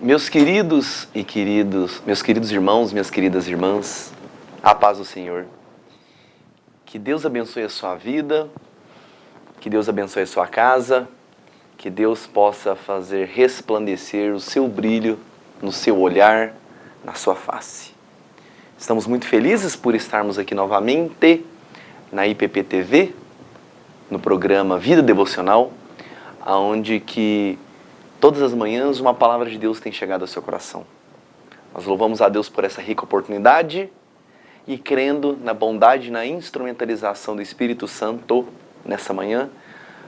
Meus queridos irmãos, minhas queridas irmãs, a paz do Senhor. Que Deus abençoe a sua vida, que Deus abençoe a sua casa, que Deus possa fazer resplandecer o seu brilho no seu olhar, na sua face. Estamos muito felizes por estarmos aqui novamente na IPP TV, no programa Vida Devocional, onde que todas as manhãs uma palavra de Deus tem chegado ao seu coração. Nós louvamos a Deus por essa rica oportunidade e crendo na bondade e na instrumentalização do Espírito Santo nessa manhã,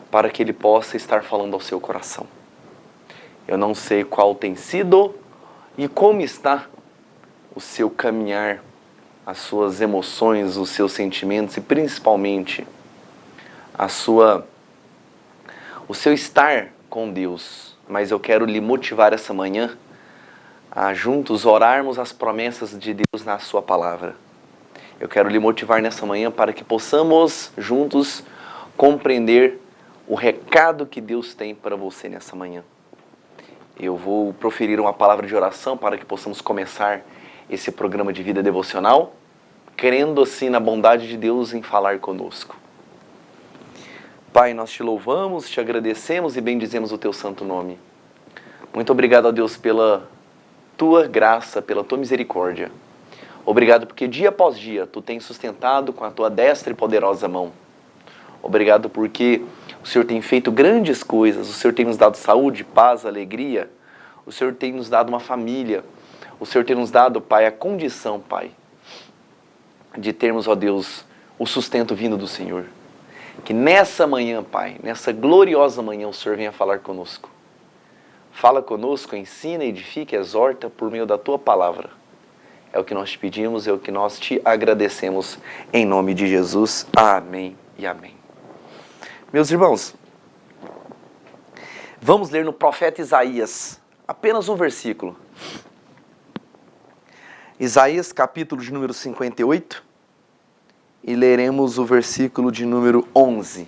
para que Ele possa estar falando ao seu coração. Eu não sei qual tem sido e como está o seu caminhar, as suas emoções, os seus sentimentos e principalmente o seu estar com Deus. Mas eu quero lhe motivar essa manhã a juntos orarmos as promessas de Deus na sua palavra. Eu quero lhe motivar nessa manhã para que possamos juntos compreender o recado que Deus tem para você nessa manhã. Eu vou proferir uma palavra de oração para que possamos começar esse programa de vida devocional, crendo assim na bondade de Deus em falar conosco. Pai, nós te louvamos, te agradecemos e bendizemos o teu santo nome. Muito obrigado a Deus pela tua graça, pela tua misericórdia. Obrigado porque dia após dia tu tens sustentado com a tua destra e poderosa mão. Obrigado porque o Senhor tem feito grandes coisas, o Senhor tem nos dado saúde, paz, alegria, o Senhor tem nos dado uma família, o Senhor tem nos dado, Pai, a condição, Pai, de termos, ó Deus, o sustento vindo do Senhor. Que nessa manhã, Pai, nessa gloriosa manhã, o Senhor venha falar conosco. Fala conosco, ensina, edifica, exorta por meio da Tua palavra. É o que nós te pedimos, é o que nós te agradecemos, em nome de Jesus. Amém e amém. Meus irmãos, vamos ler no profeta Isaías, apenas um versículo. Isaías, capítulo de número 58, e leremos o versículo de número 11.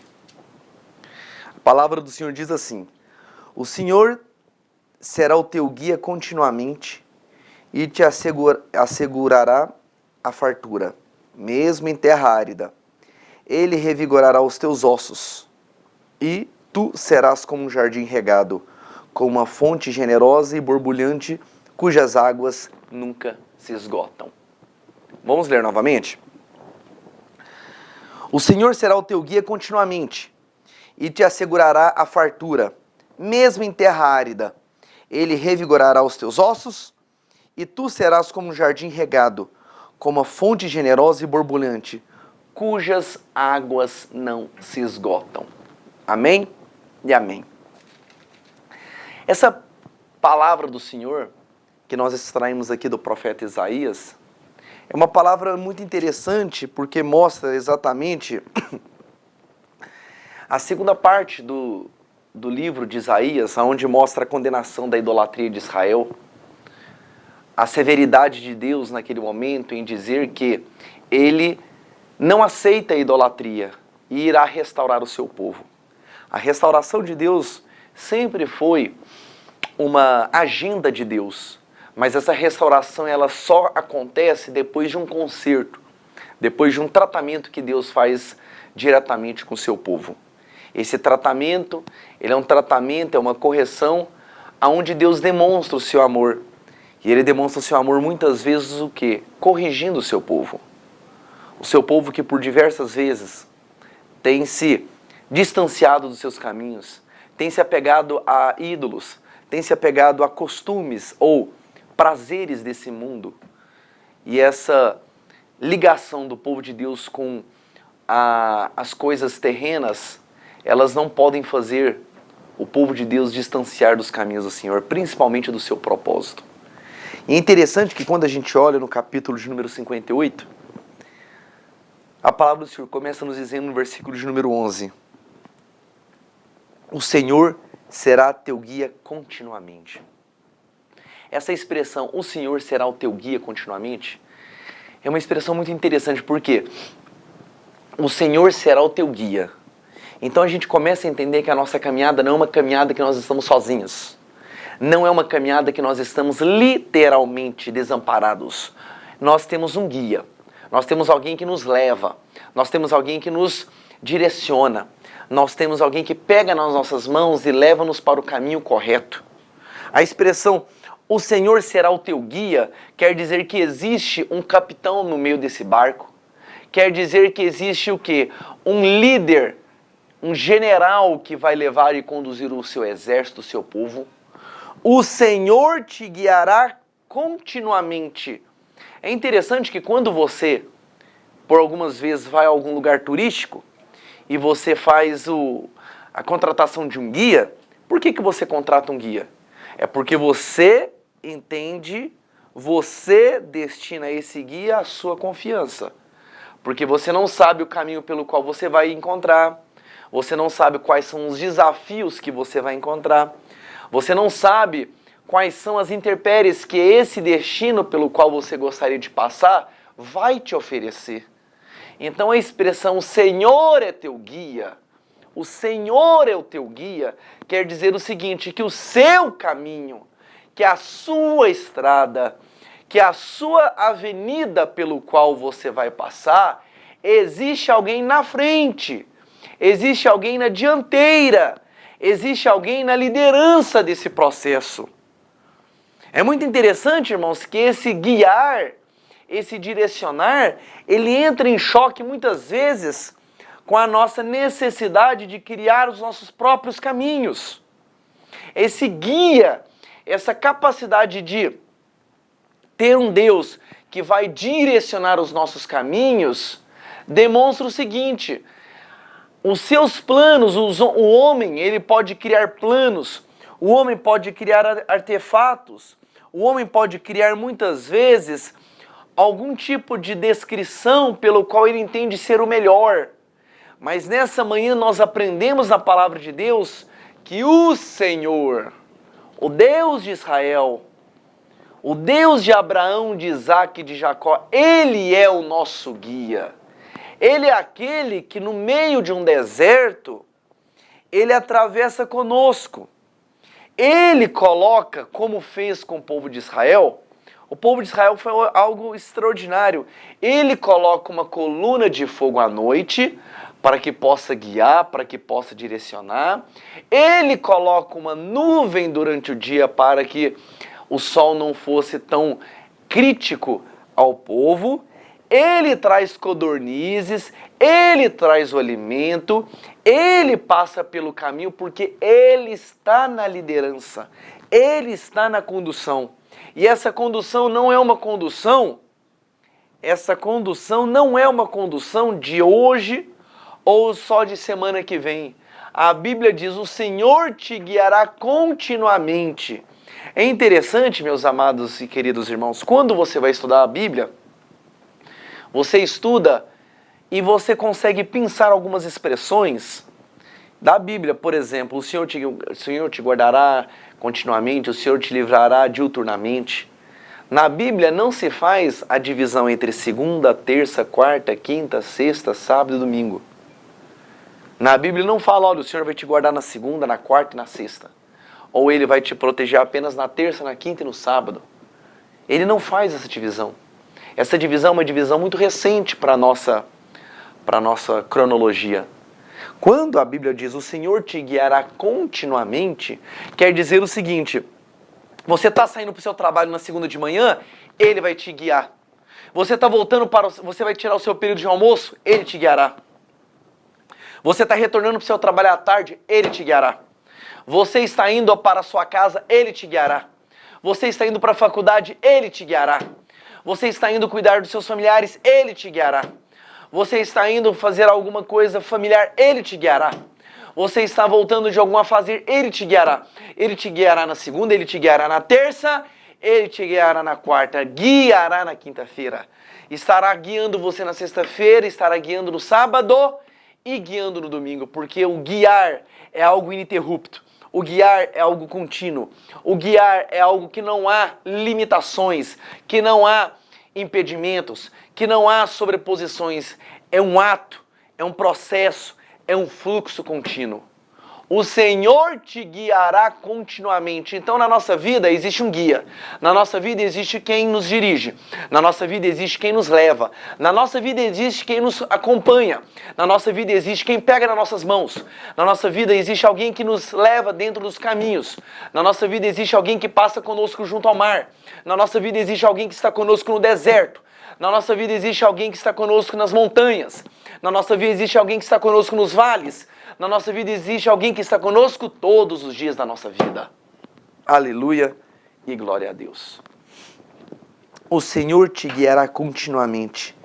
A palavra do Senhor diz assim: O Senhor será o teu guia continuamente e te assegurará a fartura, mesmo em terra árida. Ele revigorará os teus ossos, e tu serás como um jardim regado, como uma fonte generosa e borbulhante, cujas águas nunca se esgotam. Vamos ler novamente? O Senhor será o teu guia continuamente, e te assegurará a fartura, mesmo em terra árida. Ele revigorará os teus ossos, e tu serás como um jardim regado, como uma fonte generosa e borbulhante, cujas águas não se esgotam. Amém e amém. Essa palavra do Senhor, que nós extraímos aqui do profeta Isaías, é uma palavra muito interessante, porque mostra exatamente a segunda parte do livro de Isaías, onde mostra a condenação da idolatria de Israel, a severidade de Deus naquele momento em dizer que Ele não aceita a idolatria e irá restaurar o seu povo. A restauração de Deus sempre foi uma agenda de Deus, mas essa restauração ela só acontece depois de um conserto, depois de um tratamento que Deus faz diretamente com o seu povo. Esse tratamento, ele é um tratamento, é uma correção, onde Deus demonstra o seu amor. E Ele demonstra o seu amor muitas vezes o quê? Corrigindo o seu povo. O seu povo que por diversas vezes tem se distanciado dos seus caminhos, tem se apegado a ídolos, tem se apegado a costumes ou prazeres desse mundo. E essa ligação do povo de Deus com as coisas terrenas, elas não podem fazer o povo de Deus distanciar dos caminhos do Senhor, principalmente do seu propósito. E é interessante que quando a gente olha no capítulo de número 58, a palavra do Senhor começa nos dizendo no versículo de número 11: O Senhor será teu guia continuamente. Essa expressão, o Senhor será o teu guia continuamente, é uma expressão muito interessante, porque o Senhor será o teu guia. Então a gente começa a entender que a nossa caminhada não é uma caminhada que nós estamos sozinhos. Não é uma caminhada que nós estamos literalmente desamparados. Nós temos um guia, nós temos alguém que nos leva, nós temos alguém que nos direciona, nós temos alguém que pega nas nossas mãos e leva-nos para o caminho correto. A expressão "o Senhor será o teu guia" quer dizer que existe um capitão no meio desse barco. Quer dizer que existe o quê? Um líder, um general que vai levar e conduzir o seu exército, o seu povo. O Senhor te guiará continuamente. É interessante que quando você, por algumas vezes, vai a algum lugar turístico e você faz a contratação de um guia, por que você contrata um guia? É porque você entende, você destina a esse guia a sua confiança. Porque você não sabe o caminho pelo qual você vai encontrar, você não sabe quais são os desafios que você vai encontrar, você não sabe quais são as intempéries que esse destino pelo qual você gostaria de passar vai te oferecer. Então a expressão "o Senhor é teu guia", o Senhor é o teu guia, quer dizer o seguinte, que o seu caminho, que a sua estrada, que a sua avenida pelo qual você vai passar, existe alguém na frente, existe alguém na dianteira, existe alguém na liderança desse processo. É muito interessante, irmãos, que esse guiar, esse direcionar, ele entra em choque muitas vezes com a nossa necessidade de criar os nossos próprios caminhos. Esse guia, essa capacidade de ter um Deus que vai direcionar os nossos caminhos, demonstra o seguinte: os seus planos, o homem, ele pode criar planos, o homem pode criar artefatos, o homem pode criar muitas vezes algum tipo de descrição pelo qual ele entende ser o melhor. Mas nessa manhã nós aprendemos na palavra de Deus que o Senhor, o Deus de Israel, o Deus de Abraão, de Isaac e de Jacó, Ele é o nosso guia. Ele é aquele que no meio de um deserto, Ele atravessa conosco. Ele coloca, como fez com o povo de Israel, o povo de Israel foi algo extraordinário. Ele coloca uma coluna de fogo à noite para que possa guiar, para que possa direcionar. Ele coloca uma nuvem durante o dia para que o sol não fosse tão crítico ao povo. Ele traz codornizes, ele traz o alimento, ele passa pelo caminho porque ele está na liderança, ele está na condução. E essa condução não é uma condução, de hoje ou só de semana que vem. A Bíblia diz: o Senhor te guiará continuamente. É interessante, meus amados e queridos irmãos, quando você vai estudar a Bíblia, você estuda e você consegue pensar algumas expressões da Bíblia. Por exemplo, o Senhor te guardará continuamente, o Senhor te livrará diuturnamente. Na Bíblia não se faz a divisão entre segunda, terça, quarta, quinta, sexta, sábado e domingo. Na Bíblia não fala: olha, o Senhor vai te guardar na segunda, na quarta e na sexta. Ou Ele vai te proteger apenas na terça, na quinta e no sábado. Ele não faz essa divisão. Essa divisão é uma divisão muito recente para a nossa cronologia. Quando a Bíblia diz: o Senhor te guiará continuamente, quer dizer o seguinte: você está saindo para o seu trabalho na segunda de manhã, Ele vai te guiar. Você está voltando você vai tirar o seu período de almoço, Ele te guiará. Você está retornando para o seu trabalho à tarde, Ele te guiará. Você está indo para a sua casa, Ele te guiará. Você está indo para a faculdade, Ele te guiará. Você está indo cuidar dos seus familiares, Ele te guiará. Você está indo fazer alguma coisa familiar, Ele te guiará. Você está voltando de alguma fazer, Ele te guiará. Ele te guiará na segunda, Ele te guiará na terça, Ele te guiará na quarta, guiará na quinta-feira. Estará guiando você na sexta-feira, estará guiando no sábado e guiando no domingo, porque o guiar é algo ininterrupto. O guiar é algo contínuo. O guiar é algo que não há limitações, que não há impedimentos, que não há sobreposições. É um ato, é um processo, é um fluxo contínuo. O Senhor te guiará continuamente. Então, na nossa vida existe um guia. Na nossa vida existe quem nos dirige. Na nossa vida existe quem nos leva. Na nossa vida existe quem nos acompanha. Na nossa vida existe quem pega nas nossas mãos. Na nossa vida existe alguém que nos leva dentro dos caminhos. Na nossa vida existe alguém que passa conosco junto ao mar. Na nossa vida existe alguém que está conosco no deserto. Na nossa vida existe alguém que está conosco nas montanhas. Na nossa vida existe alguém que está conosco nos vales. Na nossa vida existe alguém que está conosco todos os dias da nossa vida. Aleluia e glória a Deus. O Senhor te guiará continuamente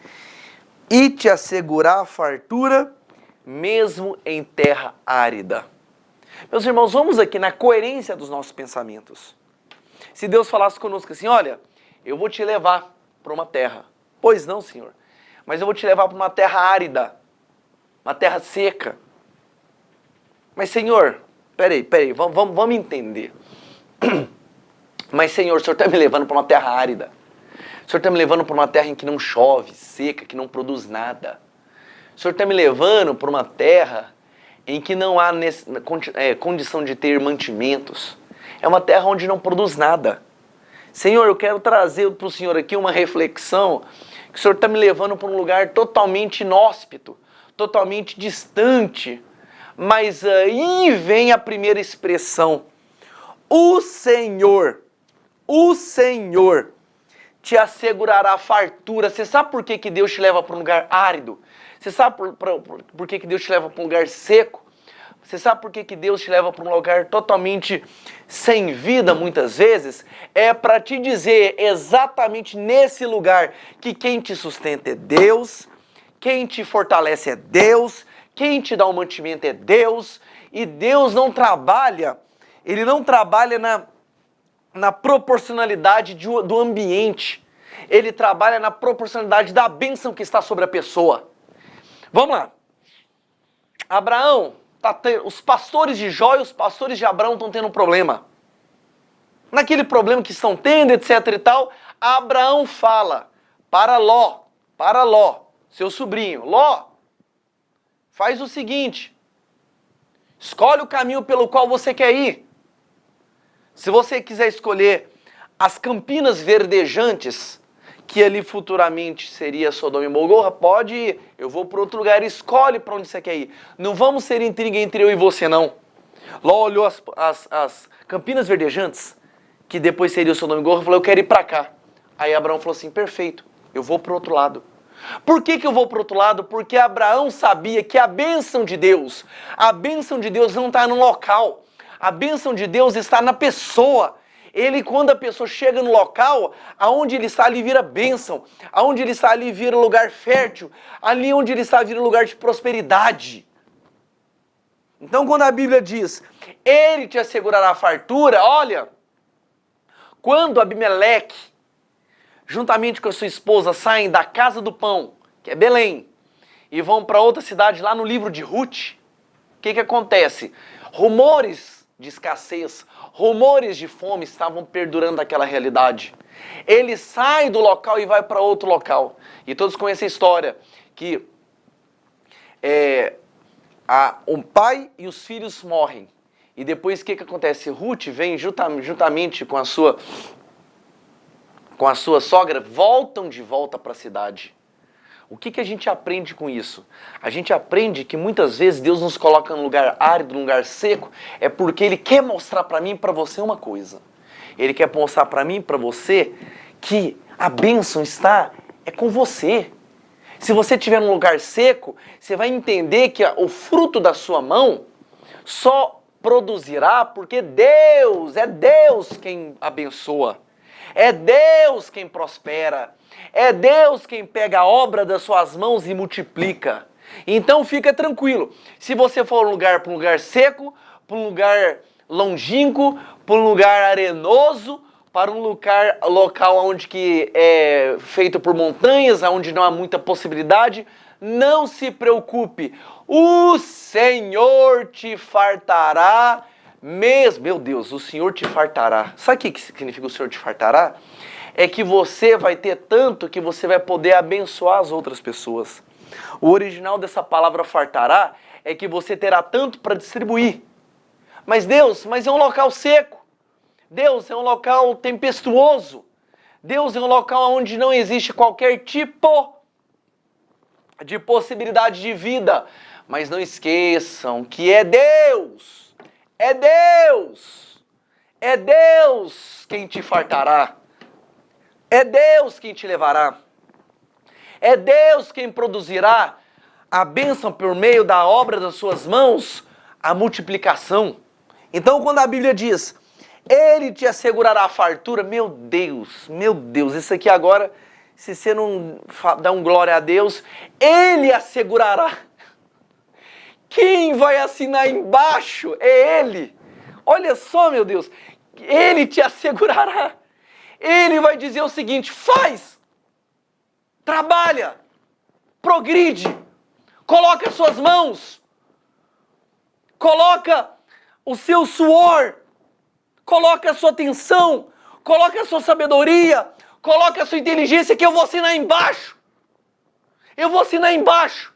e te assegurará a fartura mesmo em terra árida. Meus irmãos, vamos aqui na coerência dos nossos pensamentos. Se Deus falasse conosco assim, olha, eu vou te levar para uma terra. Pois não, Senhor, mas eu vou te levar para uma terra árida, uma terra seca. Mas, Senhor, peraí, vamos entender. Mas, Senhor, o Senhor está me levando para uma terra árida. O Senhor está me levando para uma terra em que não chove, seca, que não produz nada. O Senhor está me levando para uma terra em que não há condição de ter mantimentos. É uma terra onde não produz nada. Senhor, eu quero trazer para o Senhor aqui uma reflexão que o Senhor está me levando para um lugar totalmente inóspito, totalmente distante. Mas aí vem a primeira expressão. O Senhor te assegurará fartura. Você sabe por que Deus te leva para um lugar árido? Você sabe por que Deus te leva para um lugar seco? Você sabe por que Deus te leva para um lugar totalmente sem vida, muitas vezes? É para te dizer exatamente nesse lugar que quem te sustenta é Deus, quem te fortalece é Deus, quem te dá o mantimento é Deus, e Deus não trabalha, Ele não trabalha na proporcionalidade do ambiente, Ele trabalha na proporcionalidade da bênção que está sobre a pessoa. Vamos lá. Abraão, os pastores de Jó e os pastores de Abraão estão tendo um problema. Naquele problema que estão tendo, etc e tal, Abraão fala para Ló, seu sobrinho, Ló, faz o seguinte, escolhe o caminho pelo qual você quer ir. Se você quiser escolher as campinas verdejantes, que ali futuramente seria Sodoma e Gomorra, pode ir. Eu vou para outro lugar, escolhe para onde você quer ir. Não vamos ser intriga entre eu e você, não. Ló olhou as campinas verdejantes, que depois seria Sodoma e Gomorra, e falou, eu quero ir para cá. Aí Abraão falou assim, perfeito, eu vou para o outro lado. Por que eu vou para o outro lado? Porque Abraão sabia que a bênção de Deus não está no local. A bênção de Deus está na pessoa. Ele, quando a pessoa chega no local, aonde ele está ali vira bênção, aonde ele está ali vira lugar fértil, ali onde ele está vira lugar de prosperidade. Então, quando a Bíblia diz, ele te assegurará a fartura, olha, quando Abimeleque, juntamente com a sua esposa, saem da casa do pão, que é Belém, e vão para outra cidade lá no livro de Ruth, o que acontece? Rumores de escassez, rumores de fome estavam perdurando aquela realidade. Ele sai do local e vai para outro local. E todos conhecem a história, que o pai e os filhos morrem. E depois o que acontece? Ruth vem juntamente com a sua sogra, voltam de volta para a cidade. O que a gente aprende com isso? A gente aprende que muitas vezes Deus nos coloca num lugar árido, num lugar seco, é porque Ele quer mostrar para mim e para você uma coisa. Ele quer mostrar para mim e para você que a bênção é com você. Se você estiver num lugar seco, você vai entender que o fruto da sua mão só produzirá porque é Deus quem abençoa. É Deus quem prospera. É Deus quem pega a obra das suas mãos e multiplica. Então fica tranquilo. Se você for para um lugar seco, para um lugar longínquo, para um lugar arenoso, para um local onde que é feito por montanhas, onde não há muita possibilidade, não se preocupe. O Senhor te fartará mesmo. Meu Deus, o Senhor te fartará. Sabe o que significa o Senhor te fartará? É que você vai ter tanto que você vai poder abençoar as outras pessoas. O original dessa palavra fartará é que você terá tanto para distribuir. Mas Deus, mas é um local seco. Deus, é um local tempestuoso. Deus, é um local onde não existe qualquer tipo de possibilidade de vida. Mas não esqueçam que é Deus. É Deus. É Deus quem te fartará. É Deus quem te levará. É Deus quem produzirá a bênção por meio da obra das suas mãos, a multiplicação. Então, quando a Bíblia diz, Ele te assegurará a fartura, meu Deus, isso aqui agora, se você não dá um glória a Deus, Ele assegurará. Quem vai assinar embaixo é Ele. Olha só, meu Deus, Ele te assegurará. Ele vai dizer o seguinte, faz, trabalha, progride, coloca as suas mãos, coloca o seu suor, coloca a sua atenção, coloca a sua sabedoria, coloca a sua inteligência que eu vou assinar embaixo. Eu vou assinar embaixo.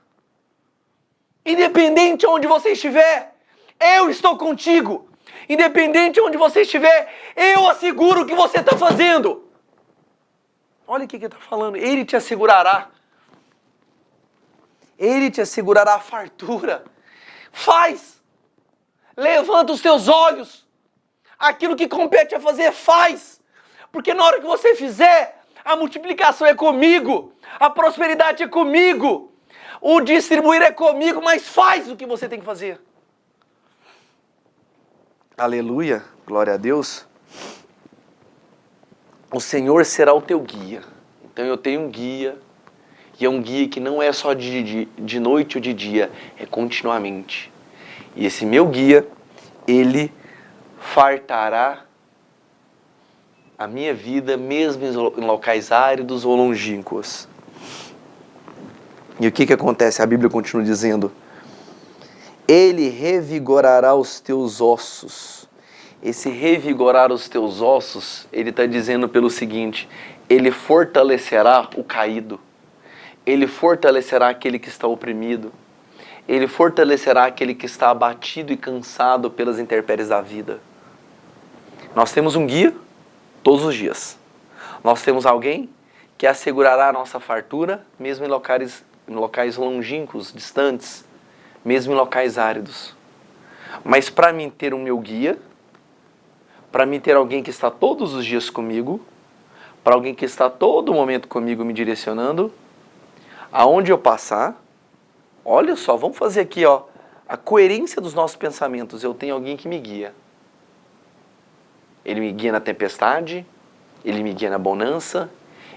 Independente de onde você estiver, eu estou contigo. Independente de onde você estiver, eu asseguro o que você está fazendo. Olha o que ele está falando. Ele te assegurará. Ele te assegurará a fartura. Faz. Levanta os teus olhos. Aquilo que compete a fazer, faz. Porque na hora que você fizer, a multiplicação é comigo. A prosperidade é comigo. O distribuir é comigo, mas faz o que você tem que fazer. Aleluia, glória a Deus. O Senhor será o teu guia. Então eu tenho um guia, e é um guia que não é só de noite ou de dia, é continuamente. E esse meu guia, ele fartará a minha vida, mesmo em locais áridos ou longínquos. E o que acontece? A Bíblia continua dizendo, Ele revigorará os teus ossos. Esse revigorar os teus ossos, ele está dizendo pelo seguinte, ele fortalecerá o caído, ele fortalecerá aquele que está oprimido, ele fortalecerá aquele que está abatido e cansado pelas intempéries da vida. Nós temos um guia todos os dias. Nós temos alguém que assegurará a nossa fartura, mesmo em locais longínquos, distantes, mesmo em locais áridos. Mas para mim ter o meu guia, para mim ter alguém que está todos os dias comigo, para alguém que está todo momento comigo me direcionando, aonde eu passar, olha só, vamos fazer aqui a coerência dos nossos pensamentos. Eu tenho alguém que me guia. Ele me guia na tempestade, ele me guia na bonança,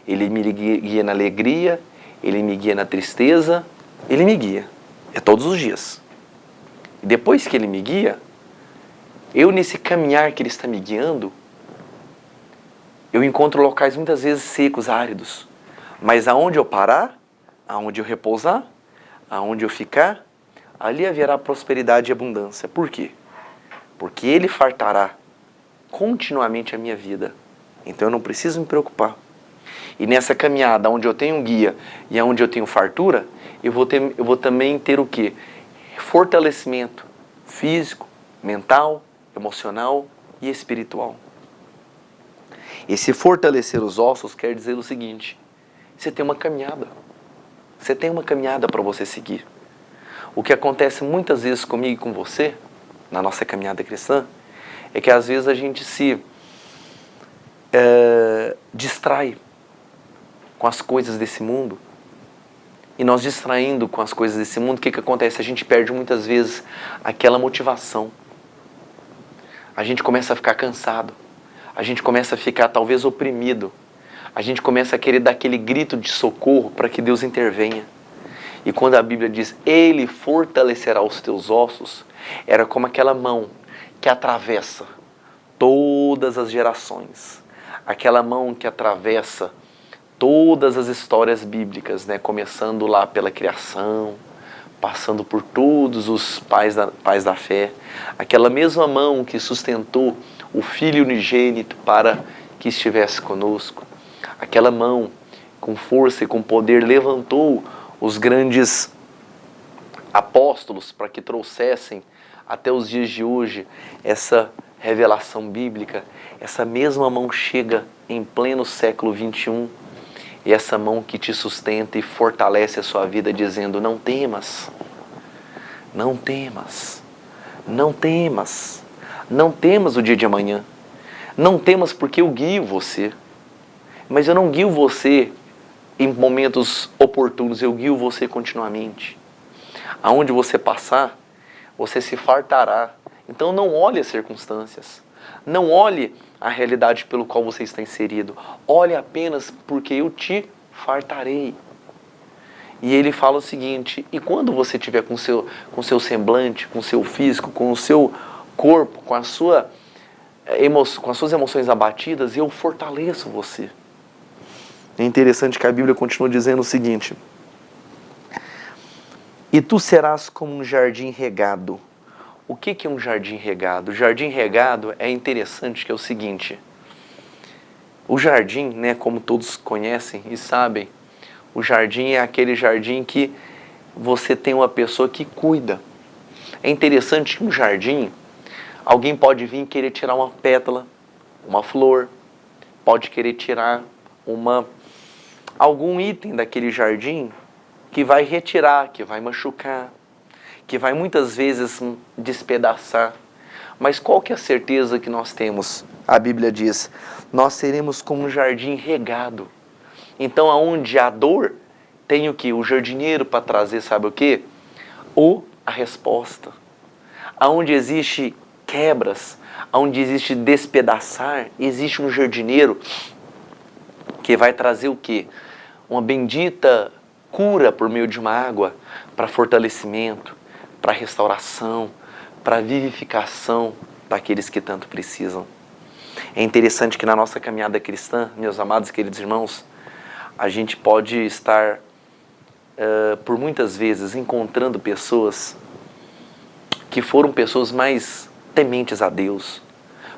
ele me guia na alegria, ele me guia na tristeza, ele me guia. É todos os dias. E depois que ele me guia, eu nesse caminhar que ele está me guiando, eu encontro locais muitas vezes secos, áridos. Mas aonde eu parar, aonde eu repousar, aonde eu ficar, ali haverá prosperidade e abundância. Por quê? Porque ele fartará continuamente a minha vida. Então eu não preciso me preocupar. E nessa caminhada, onde eu tenho um guia e onde eu tenho fartura, eu vou também ter o quê? Fortalecimento físico, mental, emocional e espiritual. Esse fortalecer os ossos quer dizer o seguinte, você tem uma caminhada. Você tem uma caminhada para você seguir. O que acontece muitas vezes comigo e com você, na nossa caminhada cristã, é que às vezes a gente se distrai com as coisas desse mundo. E nós distraindo com as coisas desse mundo, o que acontece? A gente perde muitas vezes aquela motivação. A gente começa a ficar cansado. A gente começa a ficar talvez oprimido. A gente começa a querer dar aquele grito de socorro para que Deus intervenha. E quando a Bíblia diz, Ele fortalecerá os teus ossos, era como aquela mão que atravessa todas as gerações. Aquela mão que atravessa todas as histórias bíblicas, né? Começando lá pela criação, passando por todos os pais da fé. Aquela mesma mão que sustentou o Filho unigênito para que estivesse conosco. Aquela mão com força e com poder levantou os grandes apóstolos para que trouxessem até os dias de hoje, essa revelação bíblica, essa mesma mão chega em pleno século XXI, e essa mão que te sustenta e fortalece a sua vida dizendo, não temas, não temas, não temas, não temas o dia de amanhã, não temas porque eu guio você, mas eu não guio você em momentos oportunos, eu guio você continuamente. Aonde você passar, você se fartará. Então não olhe as circunstâncias. Não olhe a realidade pelo qual você está inserido. Olhe apenas porque eu te fartarei. E ele fala o seguinte, e quando você estiver com seu semblante, com seu físico, com o seu corpo, com as suas emoções abatidas, eu fortaleço você. É interessante que a Bíblia continua dizendo o seguinte, e tu serás como um jardim regado. O que é um jardim regado? O jardim regado é interessante que é o seguinte, o jardim, né, como todos conhecem e sabem, o jardim é aquele jardim que você tem uma pessoa que cuida. É interessante que um jardim, alguém pode vir querer tirar uma pétala, uma flor, pode querer tirar algum item daquele jardim que vai retirar, que vai machucar, que vai muitas vezes despedaçar. Mas qual que é a certeza que nós temos? A Bíblia diz, nós seremos como um jardim regado. Então, aonde há dor, tem o que? O jardineiro para trazer, sabe o que? A resposta. Aonde existe quebras, aonde existe despedaçar, existe um jardineiro que vai trazer o que? Uma bendita cura por meio de uma água para fortalecimento, para restauração, para vivificação daqueles que tanto precisam. É interessante que na nossa caminhada cristã, meus amados e queridos irmãos, a gente pode estar, por muitas vezes, encontrando pessoas que foram pessoas mais tementes a Deus,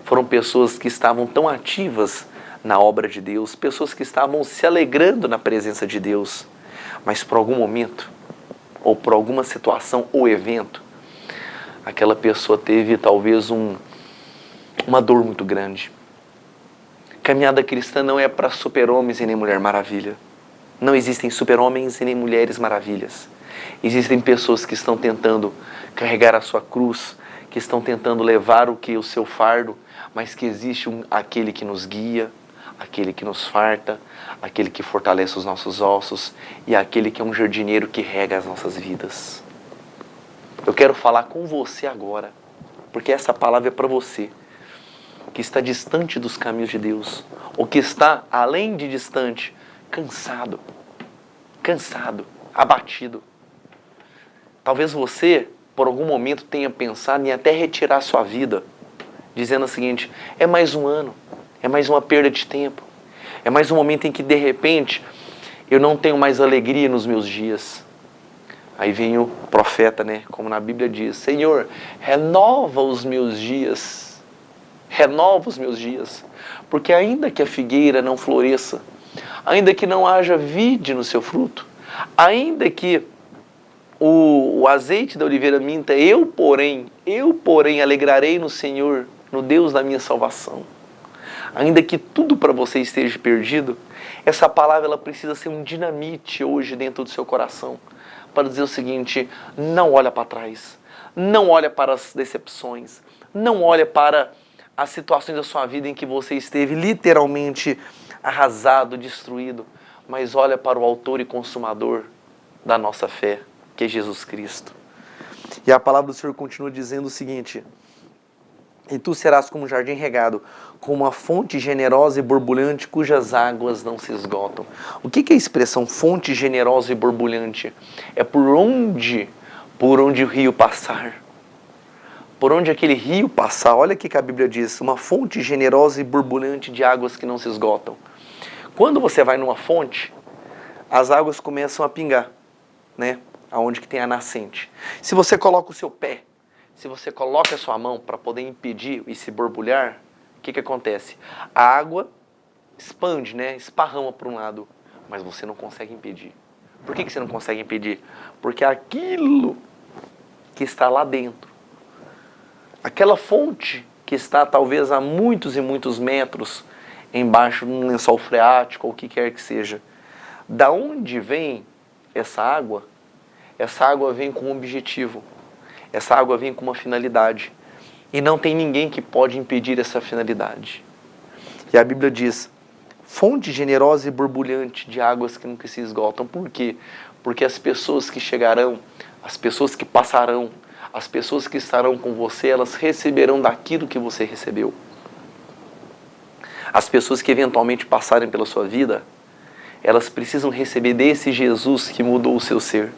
foram pessoas que estavam tão ativas na obra de Deus, pessoas que estavam se alegrando na presença de Deus, mas por algum momento, ou por alguma situação ou evento, aquela pessoa teve talvez uma dor muito grande. Caminhada cristã não é para super-homens e nem mulher maravilha. Não existem super-homens e nem mulheres maravilhas. Existem pessoas que estão tentando carregar a sua cruz, que estão tentando levar o seu fardo, mas que existe aquele que nos guia, aquele que nos farta, aquele que fortalece os nossos ossos e aquele que é um jardineiro que rega as nossas vidas. Eu quero falar com você agora, porque essa palavra é para você, que está distante dos caminhos de Deus, ou que está, além de distante, cansado, abatido. Talvez você, por algum momento, tenha pensado em até retirar sua vida, dizendo o seguinte, é mais um ano, é mais uma perda de tempo, é mais um momento em que, de repente, eu não tenho mais alegria nos meus dias. Aí vem o profeta, né, como na Bíblia diz, Senhor, renova os meus dias, porque ainda que a figueira não floresça, ainda que não haja vide no seu fruto, ainda que o azeite da oliveira minta, eu porém alegrarei no Senhor, no Deus da minha salvação. Ainda que tudo para você esteja perdido, essa palavra ela precisa ser um dinamite hoje dentro do seu coração, para dizer o seguinte, não olha para trás, não olha para as decepções, não olha para as situações da sua vida em que você esteve literalmente arrasado, destruído, mas olha para o autor e consumador da nossa fé, que é Jesus Cristo. E a palavra do Senhor continua dizendo o seguinte, e tu serás como um jardim regado, como uma fonte generosa e borbulhante, cujas águas não se esgotam. O que é a expressão fonte generosa e borbulhante? É por onde o rio passar. Por onde aquele rio passar, olha o que a Bíblia diz, uma fonte generosa e borbulhante de águas que não se esgotam. Quando você vai numa fonte, as águas começam a pingar, né? Aonde que tem a nascente. Se você coloca o seu pé, se você coloca a sua mão para poder impedir e se borbulhar, o que acontece? A água expande, né? Esparrama para um lado, mas você não consegue impedir. Por que você não consegue impedir? Porque aquilo que está lá dentro Aquela fonte que está talvez a muitos e muitos metros embaixo de um lençol freático ou o que quer que seja. Da onde vem essa água? Essa água vem com um objetivo. Essa água vem com uma finalidade. E não tem ninguém que pode impedir essa finalidade. E a Bíblia diz, fonte generosa e borbulhante de águas que nunca se esgotam. Por quê? Porque as pessoas que chegarão, as pessoas que passarão, as pessoas que estarão com você, elas receberão daquilo que você recebeu. As pessoas que eventualmente passarem pela sua vida, elas precisam receber desse Jesus que mudou o seu ser.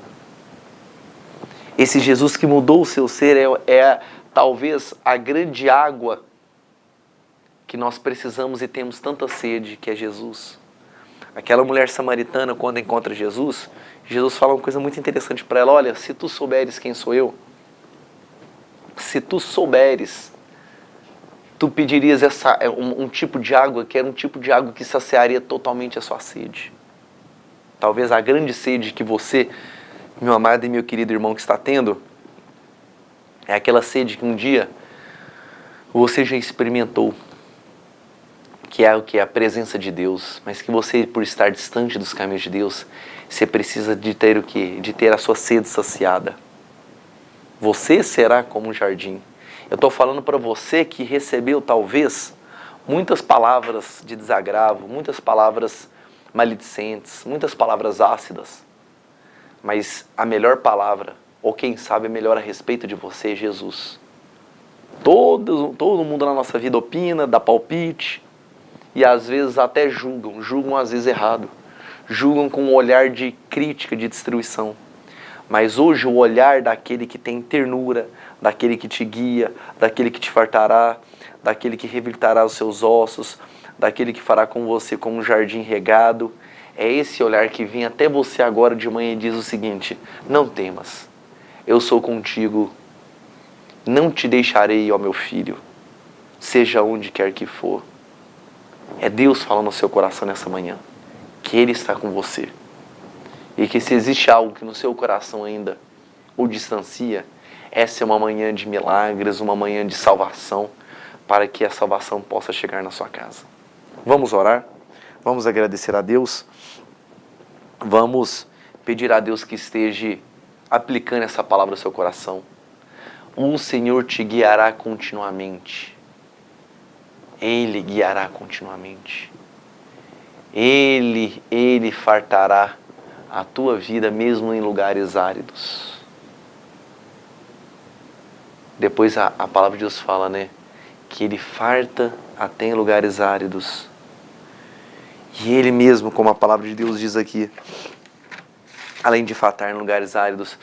Esse Jesus que mudou o seu ser é talvez a grande água que nós precisamos e temos tanta sede, que é Jesus. Aquela mulher samaritana, quando encontra Jesus, Jesus fala uma coisa muito interessante para ela. Olha, se tu souberes quem sou eu, se tu souberes, tu pedirias um tipo de água que era um tipo de água que saciaria totalmente a sua sede. Talvez a grande sede que você, meu amado e meu querido irmão, que está tendo, é aquela sede que um dia você já experimentou, que é o que é a presença de Deus, mas que você, por estar distante dos caminhos de Deus, você precisa de ter o quê? De ter a sua sede saciada. Você será como um jardim. Eu estou falando para você que recebeu talvez muitas palavras de desagravo, muitas palavras maledicentes, muitas palavras ácidas, mas a melhor palavra, ou quem sabe melhor a respeito de você, é Jesus. Todo mundo na nossa vida opina, dá palpite, e às vezes até julgam às vezes errado, julgam com um olhar de crítica, de destruição. Mas hoje o olhar daquele que tem ternura, daquele que te guia, daquele que te fartará, daquele que revirtará os seus ossos, daquele que fará com você como um jardim regado, é esse olhar que vem até você agora de manhã e diz o seguinte: não temas, eu sou contigo, não te deixarei, ó meu filho, seja onde quer que for. É Deus falando no seu coração nessa manhã, que Ele está com você. E que se existe algo que no seu coração ainda o distancia, essa é uma manhã de milagres, uma manhã de salvação, para que a salvação possa chegar na sua casa. Vamos orar? Vamos agradecer a Deus? Vamos pedir a Deus que esteja aplicando essa palavra ao seu coração. O Senhor te guiará continuamente. Ele guiará continuamente. Ele fartará a tua vida mesmo em lugares áridos. Depois a palavra de Deus fala, né? Que Ele farta até em lugares áridos. E Ele mesmo, como a palavra de Deus diz aqui, além de fartar em lugares áridos,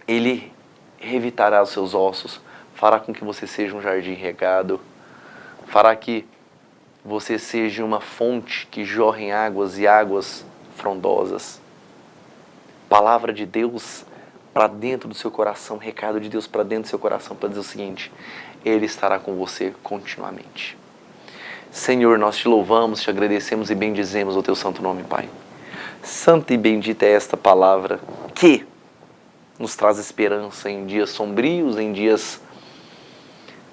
Ele revitará os seus ossos, fará com que você seja um jardim regado, fará que você seja uma fonte que jorre águas e águas frondosas. Palavra de Deus para dentro do seu coração, recado de Deus para dentro do seu coração, para dizer o seguinte: Ele estará com você continuamente. Senhor, nós te louvamos, te agradecemos e bendizemos o teu santo nome, Pai. Santa e bendita é esta palavra que nos traz esperança em dias sombrios, em dias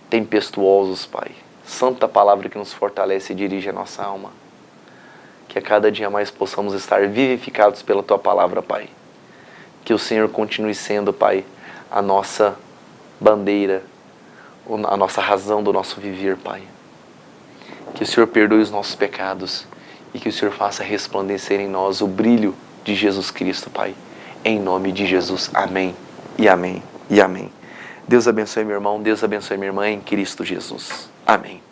tempestuosos, Pai. Santa palavra que nos fortalece e dirige a nossa alma. Que a cada dia mais possamos estar vivificados pela Tua palavra, Pai. Que o Senhor continue sendo, Pai, a nossa bandeira, a nossa razão do nosso viver, Pai. Que o Senhor perdoe os nossos pecados e que o Senhor faça resplandecer em nós o brilho de Jesus Cristo, Pai. Em nome de Jesus. Amém e amém e amém. Deus abençoe meu irmão, Deus abençoe minha irmã em Cristo Jesus. Amém.